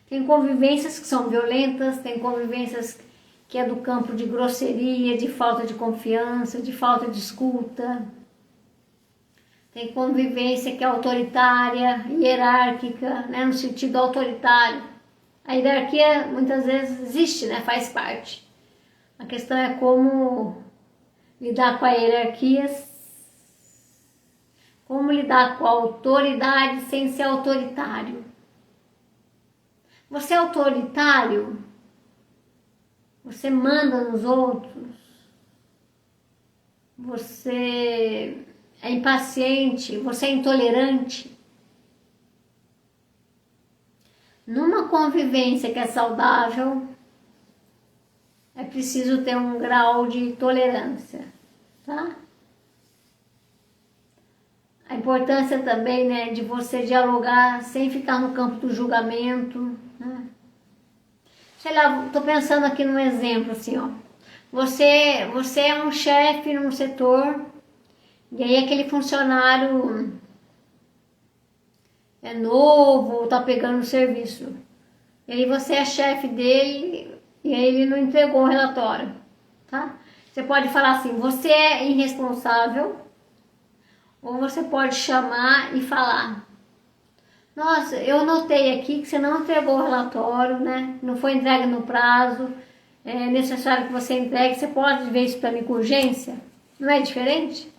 Tem convivências que são violentas, tem convivências que é do campo de grosseria, de falta de confiança, de falta de escuta. Tem convivência que é autoritária, hierárquica, né, no sentido autoritário. A hierarquia muitas vezes existe, né, faz parte. A questão é como lidar com a hierarquia, como lidar com a autoridade sem ser autoritário. Você é autoritário? Você manda nos outros? Você é impaciente? Você é intolerante? Numa convivência que é saudável, é preciso ter um grau de tolerância, tá? A importância também, né, de você dialogar sem ficar no campo do julgamento, né? Sei lá, tô pensando aqui num exemplo assim, ó. Você é um chefe num setor e aí aquele funcionário é novo, tá pegando o serviço. E aí você é chefe dele e aí ele não entregou o relatório, tá? Você pode falar assim, você é irresponsável, ou você pode chamar e falar, nossa, eu notei aqui que você não entregou o relatório, né? Não foi entregue no prazo, é necessário que você entregue, você pode ver isso para mim com urgência? Não é diferente?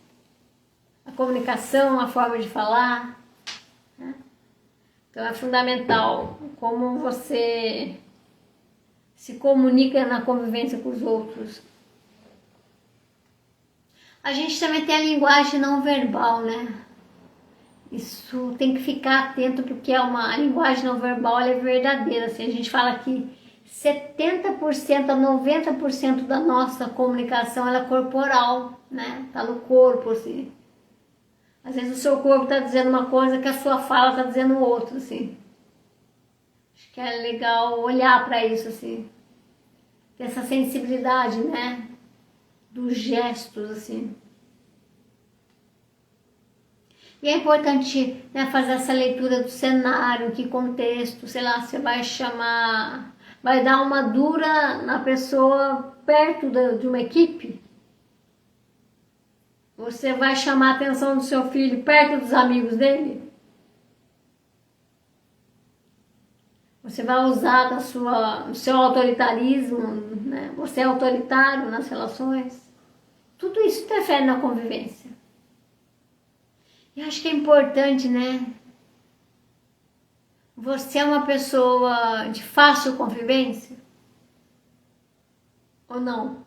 A comunicação, a forma de falar, né? Então é fundamental como você se comunica na convivência com os outros. A gente também tem a linguagem não verbal, né? Isso tem que ficar atento porque a linguagem não verbal é verdadeira. Assim, a gente fala que 70% a 90% da nossa comunicação ela é corporal, né? Tá no corpo, assim. Às vezes o seu corpo está dizendo uma coisa que a sua fala está dizendo outra, assim. Acho que é legal olhar para isso, assim. Ter essa sensibilidade, né? Dos gestos, assim. E é importante, né, fazer essa leitura do cenário, que contexto, sei lá, você vai chamar, vai dar uma dura na pessoa perto de uma equipe? Você vai chamar a atenção do seu filho perto dos amigos dele? Você vai usar do seu autoritarismo, né? Você é autoritário nas relações? Tudo isso interfere na convivência. E acho que é importante, né? Você é uma pessoa de fácil convivência? Ou não?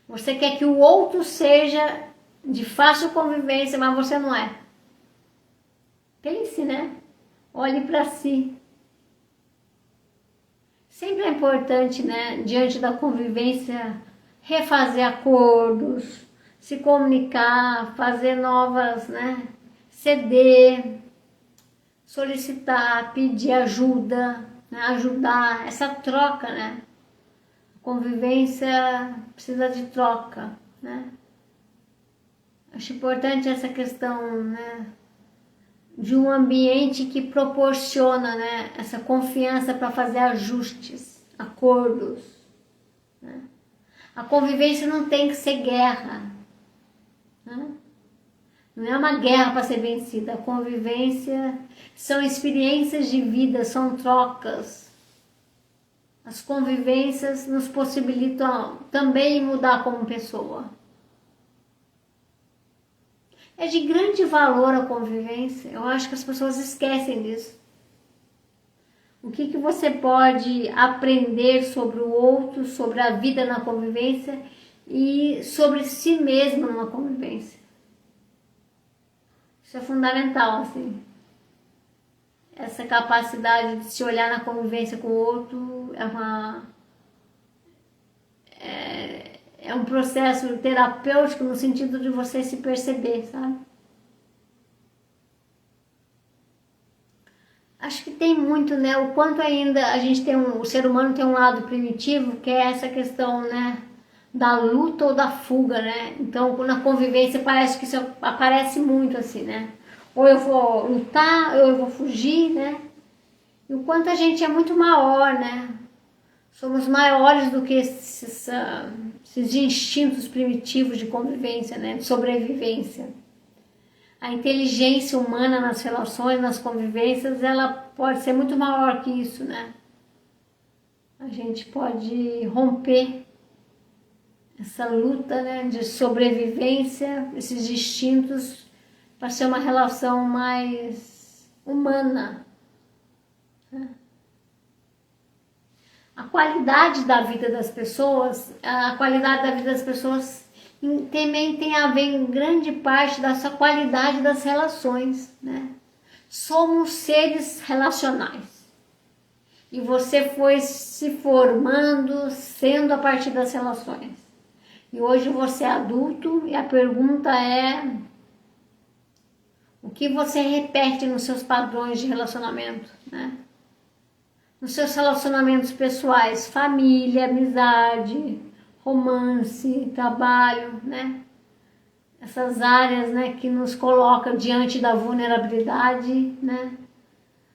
Você quer que o outro seja de fácil convivência, mas você não é. Pense, né? Olhe para si. Sempre é importante, né, diante da convivência, refazer acordos, se comunicar, fazer novas, né, ceder, solicitar, pedir ajuda, né, ajudar, essa troca, né? A convivência precisa de troca, né? Acho importante essa questão, né, de um ambiente que proporciona, né, essa confiança para fazer ajustes, acordos, né? A convivência não tem que ser guerra, né? Não é uma guerra para ser vencida. A convivência são experiências de vida, são trocas. As convivências nos possibilitam também mudar como pessoa. É de grande valor a convivência. Eu acho que as pessoas esquecem disso. O que você pode aprender sobre o outro, sobre a vida na convivência e sobre si mesmo numa convivência. Isso é fundamental, assim. Essa capacidade de se olhar na convivência com o outro é um processo terapêutico no sentido de você se perceber, sabe? Acho que tem muito, né? O quanto ainda a gente tem o ser humano tem um lado primitivo, que é essa questão, né? Da luta ou da fuga, né? Então, na convivência parece que isso aparece muito assim, né? Ou eu vou lutar, ou eu vou fugir, né? E o quanto a gente é muito maior, né? Somos maiores do que esses instintos primitivos de convivência, né? De sobrevivência. A inteligência humana nas relações, nas convivências, ela pode ser muito maior que isso, né? A gente pode romper essa luta, né, de sobrevivência, esses instintos, para ser uma relação mais humana. Né? A qualidade da vida das pessoas, também tem a ver em grande parte dessa qualidade das relações, né? Somos seres relacionais. E você foi se formando, sendo a partir das relações. E hoje você é adulto e a pergunta é: o que você repete nos seus padrões de relacionamento, né? Nos seus relacionamentos pessoais, família, amizade, romance, trabalho, né? Essas áreas, né, que nos colocam diante da vulnerabilidade, né?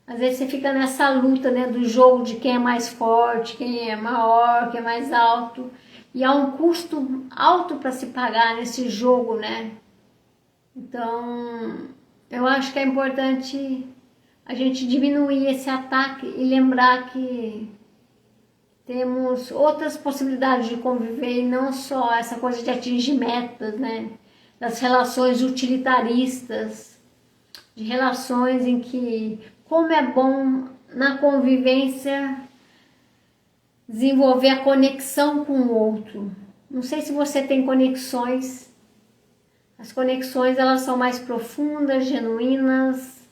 Às vezes você fica nessa luta, né, do jogo de quem é mais forte, quem é maior, quem é mais alto. E há um custo alto para se pagar nesse jogo, né? Então, eu acho que é importante a gente diminuir esse ataque e lembrar que temos outras possibilidades de conviver e não só essa coisa de atingir metas, né? Das relações utilitaristas, de relações em que, como é bom na convivência, desenvolver a conexão com o outro. Não sei se você tem conexões. As conexões, elas são mais profundas, genuínas,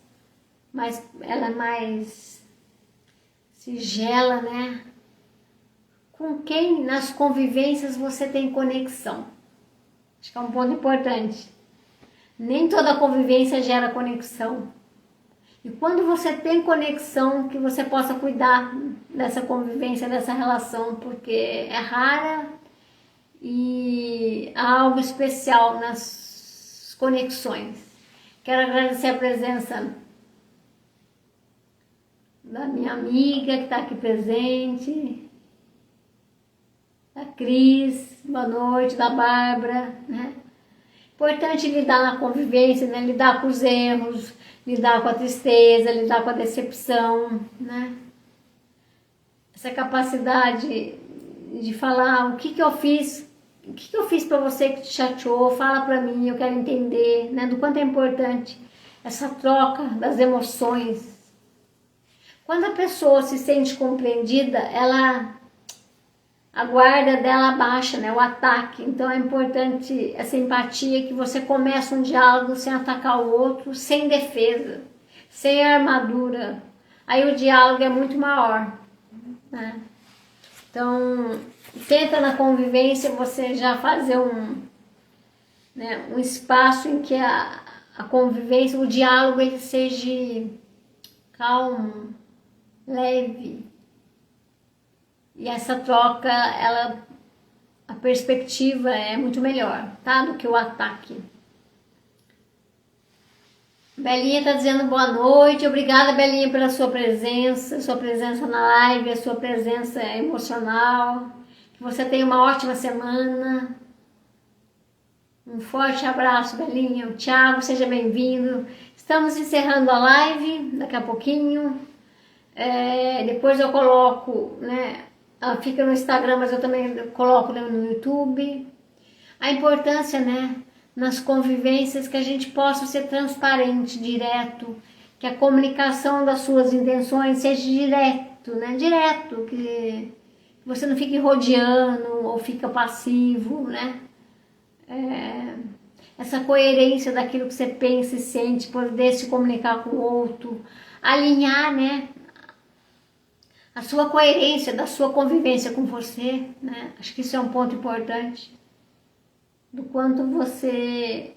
ela é mais sigela, né? Com quem nas convivências você tem conexão? Acho que é um ponto importante. Nem toda convivência gera conexão. E quando você tem conexão, que você possa cuidar dessa convivência, dessa relação, porque é rara e há algo especial nas conexões. Quero agradecer a presença da minha amiga que está aqui presente, da Cris, boa noite, da Bárbara, né? Importante lidar na convivência, né? Lidar com os erros, lidar com a tristeza, lidar com a decepção, né? Essa capacidade de falar o que eu fiz para você que te chateou, fala para mim, eu quero entender, né? Do quanto é importante essa troca das emoções. Quando a pessoa se sente compreendida, a guarda dela baixa, né? O ataque. Então é importante essa empatia, que você começa um diálogo sem atacar o outro, sem defesa, sem armadura. Aí o diálogo é muito maior, né? Então, tenta na convivência você já fazer um espaço em que a convivência, o diálogo, ele seja calmo, leve. E essa troca, a perspectiva é muito melhor, tá? Do que o ataque. Belinha está dizendo boa noite. Obrigada, Belinha, pela sua presença na live, a sua presença emocional. Que você tenha uma ótima semana. Um forte abraço, Belinha. O Thiago, seja bem-vindo. Estamos encerrando a live daqui a pouquinho. Depois eu coloco, né? Ela fica no Instagram, mas eu também coloco, né, no YouTube. A importância, né, nas convivências, que a gente possa ser transparente, direto, que a comunicação das suas intenções seja direto, né? Direto, que você não fique rodeando ou fica passivo, né? Essa coerência daquilo que você pensa e sente, poder se comunicar com o outro, alinhar, né? A sua coerência da sua convivência com você, né? Acho que isso é um ponto importante, do quanto você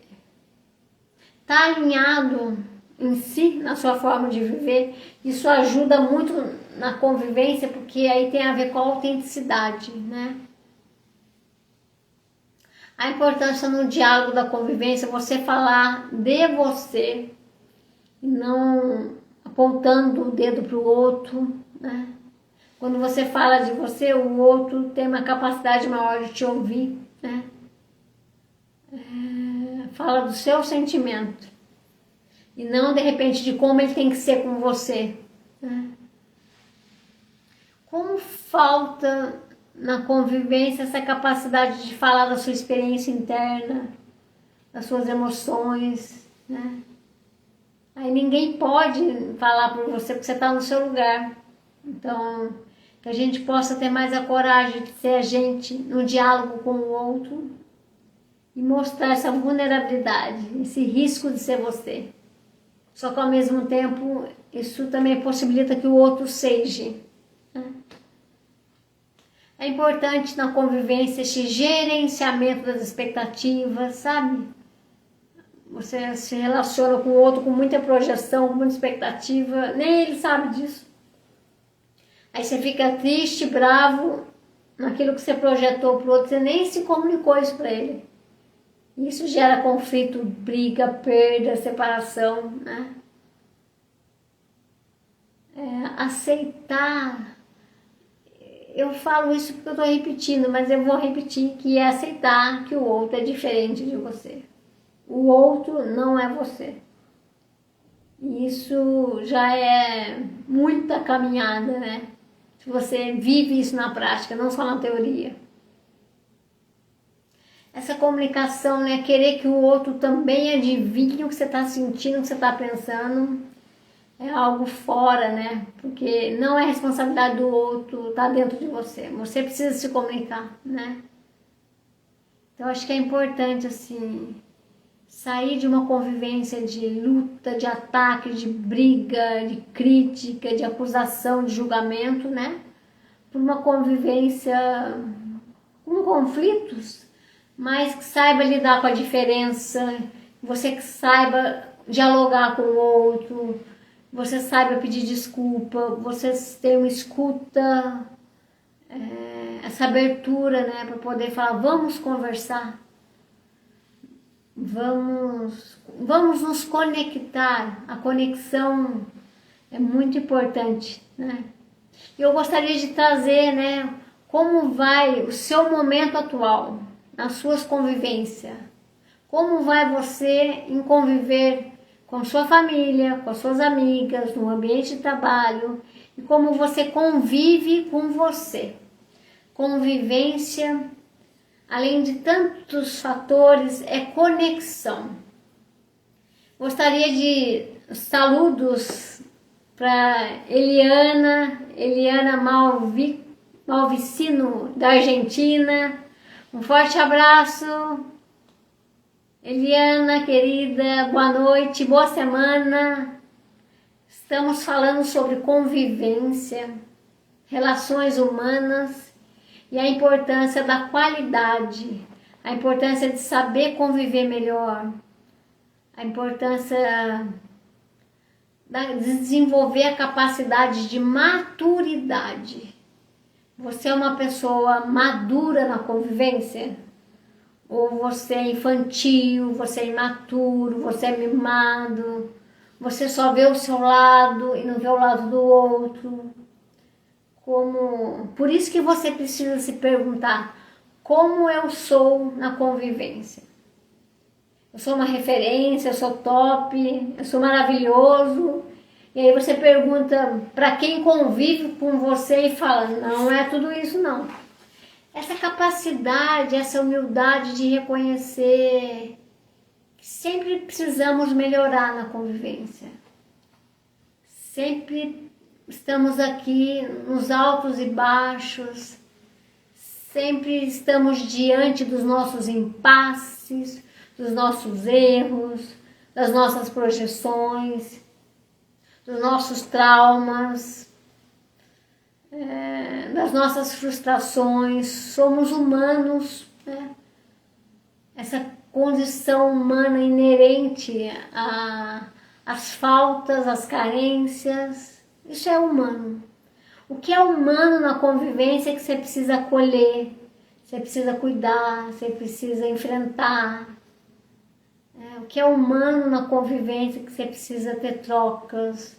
está alinhado em si, na sua forma de viver. Isso ajuda muito na convivência, porque aí tem a ver com a autenticidade, né? A importância no diálogo da convivência, você falar de você, não apontando o dedo para o outro, né? Quando você fala de você, o outro tem uma capacidade maior de te ouvir, né? Fala do seu sentimento e não de repente de como ele tem que ser com você, né? Como falta na convivência essa capacidade de falar da sua experiência interna, das suas emoções, né? Aí ninguém pode falar por você porque você está no seu lugar. Então, que a gente possa ter mais a coragem de ser a gente no diálogo com o outro e mostrar essa vulnerabilidade, esse risco de ser você. Só que ao mesmo tempo, isso também possibilita que o outro seja, né? É importante na convivência esse gerenciamento das expectativas, sabe? Você se relaciona com o outro com muita projeção, com muita expectativa, nem ele sabe disso. Aí você fica triste, bravo naquilo que você projetou para o outro, você nem se comunicou isso para ele. Isso gera conflito, briga, perda, separação, né? Aceitar, eu falo isso porque eu estou repetindo, mas eu vou repetir, que é aceitar que o outro é diferente de você. O outro não é você. E isso já é muita caminhada, né? Se você vive isso na prática, não só na teoria. Essa comunicação, né? Querer que o outro também adivinhe o que você está sentindo, o que você está pensando, é algo fora, né? Porque não é responsabilidade do outro, tá dentro de você. Você precisa se comunicar, né? Então acho que é importante, assim, sair de uma convivência de luta, de ataque, de briga, de crítica, de acusação, de julgamento, né? Por uma convivência com conflitos, mas que saiba lidar com a diferença, você que saiba dialogar com o outro, você saiba pedir desculpa, você ter uma escuta, essa abertura, né, para poder falar, vamos conversar, vamos nos conectar. A conexão é muito importante, né? Eu gostaria de trazer, né, como vai o seu momento atual, nas suas convivências. Como vai você em conviver com sua família, com suas amigas, no ambiente de trabalho, e como você convive com você. Convivência, além de tantos fatores, é conexão. Gostaria de saludos para Eliana Malvicino, da Argentina. Um forte abraço, Eliana, querida, boa noite, boa semana. Estamos falando sobre convivência, relações humanas e a importância da qualidade, a importância de saber conviver melhor, a importância de desenvolver a capacidade de maturidade. Você é uma pessoa madura na convivência? Ou você é infantil, você é imaturo, você é mimado, você só vê o seu lado e não vê o lado do outro? Por isso que você precisa se perguntar, como eu sou na convivência? Eu sou uma referência, eu sou top, eu sou maravilhoso? E aí você pergunta para quem convive com você e fala, não é tudo isso não. Essa capacidade, essa humildade de reconhecer que sempre precisamos melhorar na convivência. Sempre estamos aqui nos altos e baixos, sempre estamos diante dos nossos impasses, dos nossos erros, das nossas projeções, dos nossos traumas, das nossas frustrações. Somos humanos, né? Essa condição humana inerente às faltas, às carências, isso é humano. O que é humano na convivência é que você precisa acolher, você precisa cuidar, você precisa enfrentar. O que é humano na convivência é que você precisa ter trocas,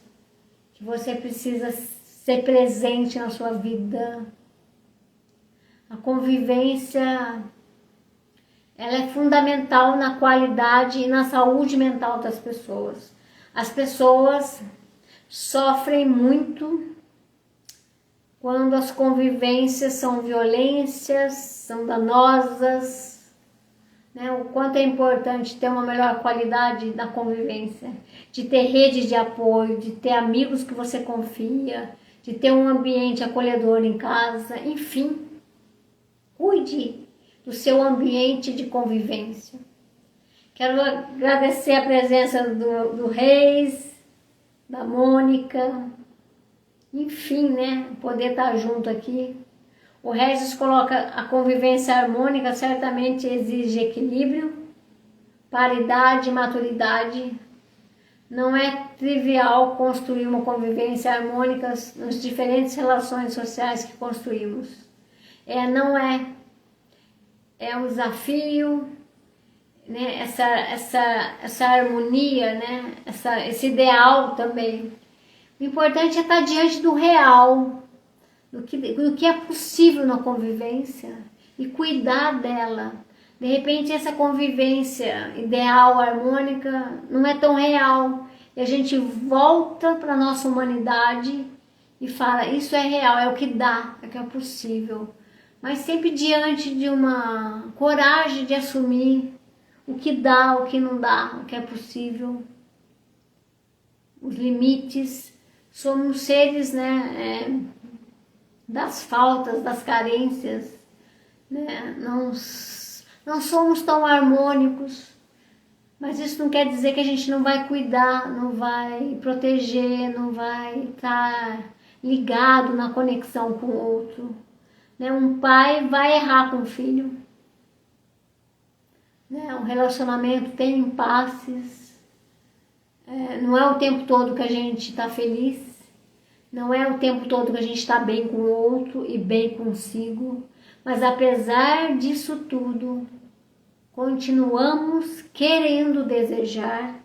que você precisa ser presente na sua vida. A convivência, ela é fundamental na qualidade e na saúde mental das pessoas. As pessoas sofrem muito quando as convivências são violências, são danosas, né? O quanto é importante ter uma melhor qualidade da convivência, de ter redes de apoio, de ter amigos que você confia, de ter um ambiente acolhedor em casa, enfim, cuide do seu ambiente de convivência. Quero agradecer a presença do Reis, da Mônica, enfim, né, poder estar junto aqui. O Regis coloca: a convivência harmônica certamente exige equilíbrio, paridade e maturidade. Não é trivial construir uma convivência harmônica nas diferentes relações sociais que construímos. Não é. É um desafio, né? Essa harmonia, né? Esse ideal também. O importante é estar diante do real, do que é possível na convivência e cuidar dela. De repente essa convivência ideal, harmônica, não é tão real. E a gente volta para a nossa humanidade e fala: isso é real, é o que dá, é o que é possível. Mas sempre diante de uma coragem de assumir o que dá, o que não dá, o que é possível, os limites. Somos seres, né, das faltas, das carências, né? Não somos tão harmônicos, mas isso não quer dizer que a gente não vai cuidar, não vai proteger, não vai estar ligado na conexão com o outro. Um pai vai errar com o filho. Um relacionamento tem impasses. Não é o tempo todo que a gente está feliz. Não é o tempo todo que a gente está bem com o outro e bem consigo. Mas apesar disso tudo, continuamos querendo desejar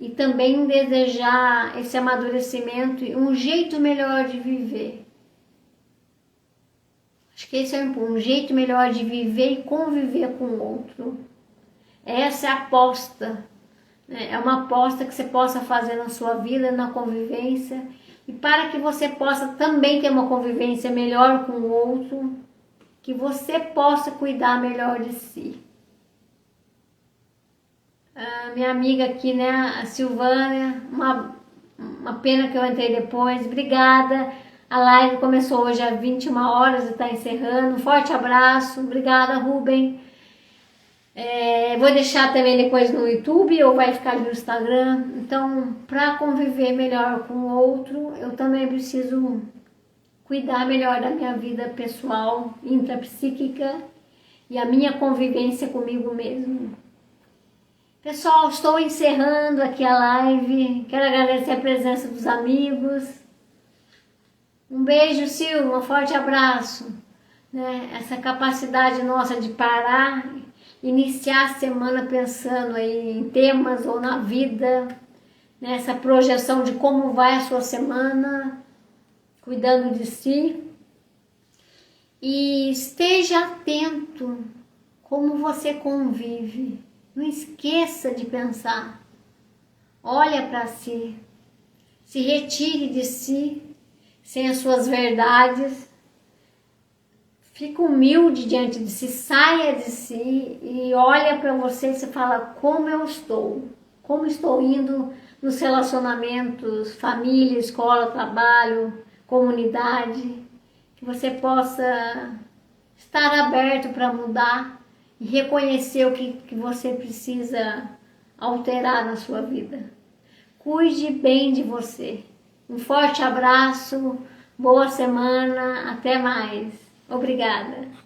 e também desejar esse amadurecimento e um jeito melhor de viver. Acho que esse é um jeito melhor de viver e conviver com o outro. Essa é a aposta, né? É uma aposta que você possa fazer na sua vida, na convivência, e para que você possa também ter uma convivência melhor com o outro, que você possa cuidar melhor de si. A minha amiga aqui, né, a Silvânia, uma pena que eu entrei depois, obrigada. A live começou hoje às 21 horas e está encerrando. Um forte abraço. Obrigada, Rubem. Vou deixar também depois no YouTube ou vai ficar no Instagram. Então, para conviver melhor com o outro, eu também preciso cuidar melhor da minha vida pessoal, intrapsíquica e a minha convivência comigo mesmo. Pessoal, estou encerrando aqui a live. Quero agradecer a presença dos amigos. Um beijo, Silvia, um forte abraço. Essa capacidade nossa de parar, iniciar a semana pensando aí em temas ou na vida, essa projeção de como vai a sua semana, cuidando de si. E esteja atento como você convive. Não esqueça de pensar. Olha para si. Se retire de si, sem as suas verdades. Fica humilde diante de si, saia de si e olha para você e você fala: como eu estou? Como estou indo nos relacionamentos, família, escola, trabalho, comunidade, que você possa estar aberto para mudar e reconhecer o que você precisa alterar na sua vida. Cuide bem de você. Um forte abraço, boa semana, até mais. Obrigada.